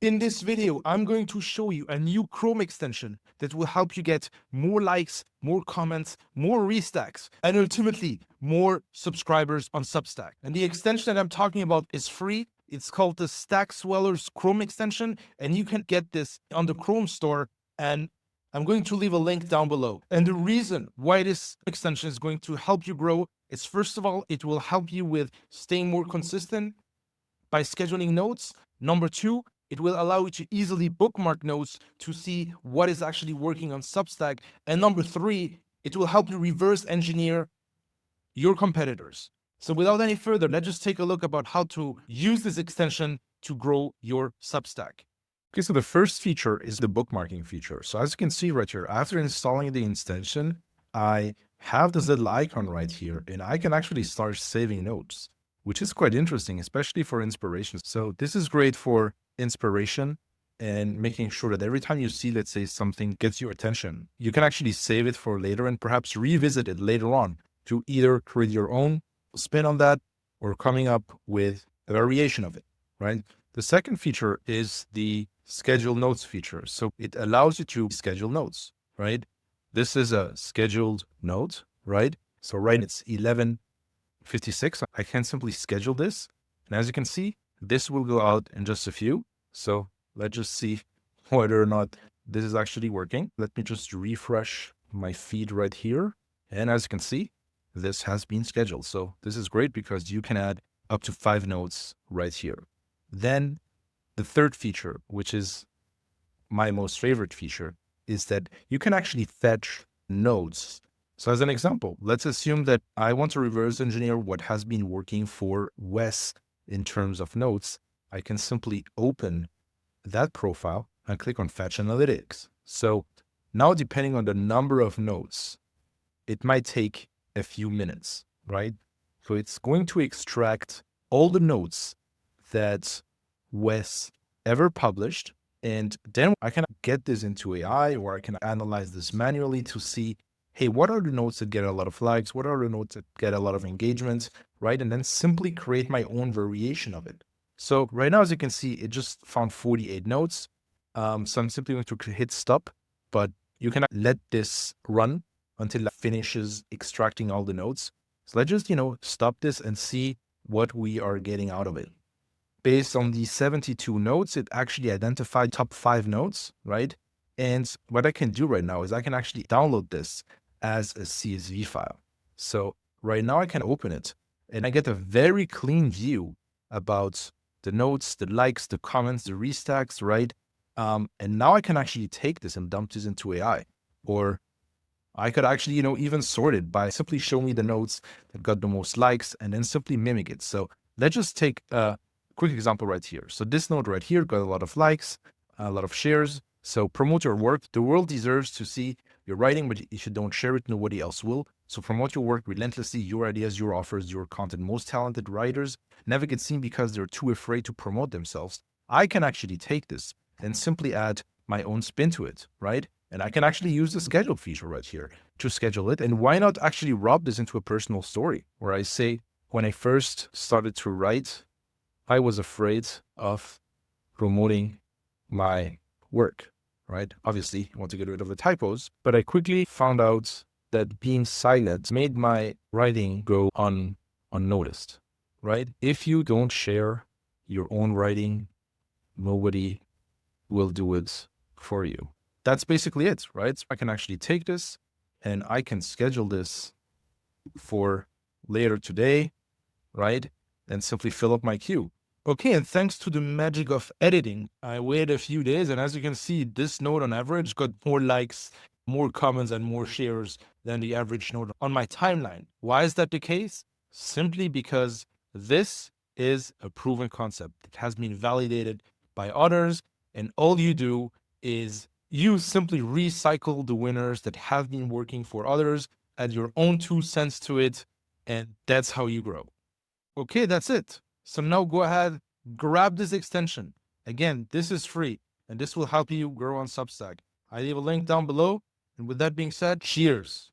In this video, I'm going to show you a new Chrome extension that will help you get more likes, more comments, more restacks, and ultimately more subscribers on Substack. And the extension that I'm talking about is free. It's called the Stack Swellers Chrome extension, and you can get this on the Chrome store. And I'm going to leave a link down below. And the reason why this extension is going to help you grow is, first of all, it will help you with staying more consistent by scheduling notes. Number two, it will allow you to easily bookmark notes to see what is actually working on Substack. And number three, it will help you reverse engineer your competitors. So without any further, let's just take a look about how to use this extension to grow your Substack. Okay, so the first feature is the bookmarking feature. So as you can see right here, after installing the extension, I have this little icon right here, and I can actually start saving notes, which is quite interesting, especially for inspiration. So this is great for inspiration and making sure that every time you see, let's say, something gets your attention, you can actually save it for later and perhaps revisit it later on to either create your own spin on that or coming up with a variation of it, right? The second feature is the schedule notes feature. So it allows you to schedule notes, right? This is a scheduled note, right? So right, it's 11:56. I can simply schedule this. And as you can see, this will go out in just a few. So let's just see whether or not this is actually working. Let me just refresh my feed right here. And as you can see, this has been scheduled. So this is great because you can add up to 5 notes right here. Then the third feature, which is my most favorite feature, is that you can actually fetch notes. So as an example, let's assume that I want to reverse engineer what has been working for Wes in terms of notes. I can simply open that profile and click on Fetch Analytics. So now, depending on the number of notes, it might take a few minutes, right? So it's going to extract all the notes that Wes ever published, and then I can get this into AI, or I can analyze this manually to see, hey, what are the notes that get a lot of likes? What are the notes that get a lot of engagement, right? And then simply create my own variation of it. So right now, as you can see, it just found 48 notes. So I'm simply going to hit stop, but you can let this run until it finishes extracting all the notes. So let's just, stop this and see what we are getting out of it. Based on the 72 notes, it actually identified top 5 notes, right? And what I can do right now is I can actually download this as a CSV file. So right now I can open it and I get a very clean view about the notes, the likes, the comments, the restacks, right? And now I can actually take this and dump this into AI. Or I could actually, even sort it by simply showing me the notes that got the most likes and then simply mimic it. So let's just take a quick example right here. So this note right here got a lot of likes, a lot of shares. So promote your work. The world deserves to see your writing, but if you don't share it, nobody else will. So promote your work relentlessly, your ideas, your offers, your content. Most talented writers never get seen because they're too afraid to promote themselves. I can actually take this and simply add my own spin to it, right? And I can actually use the schedule feature right here to schedule it. And why not actually wrap this into a personal story where I say, when I first started to write, I was afraid of promoting my work, right? Obviously, I want to get rid of the typos, but I quickly found out that being silent made my writing go unnoticed, right? If you don't share your own writing, nobody will do it for you. That's basically it, right? So I can actually take this and I can schedule this for later today, right? And simply fill up my queue. Okay, and thanks to the magic of editing, I waited a few days, and as you can see, this note on average got more likes, more comments, and more shares than the average note on my timeline. Why is that the case? Simply because this is a proven concept. It has been validated by others, and all you do is you simply recycle the winners that have been working for others, add your own 2 cents to it, and that's how you grow. Okay, that's it. So now go ahead, grab this extension. Again, this is free, and this will help you grow on Substack. I leave a link down below. And with that being said, cheers.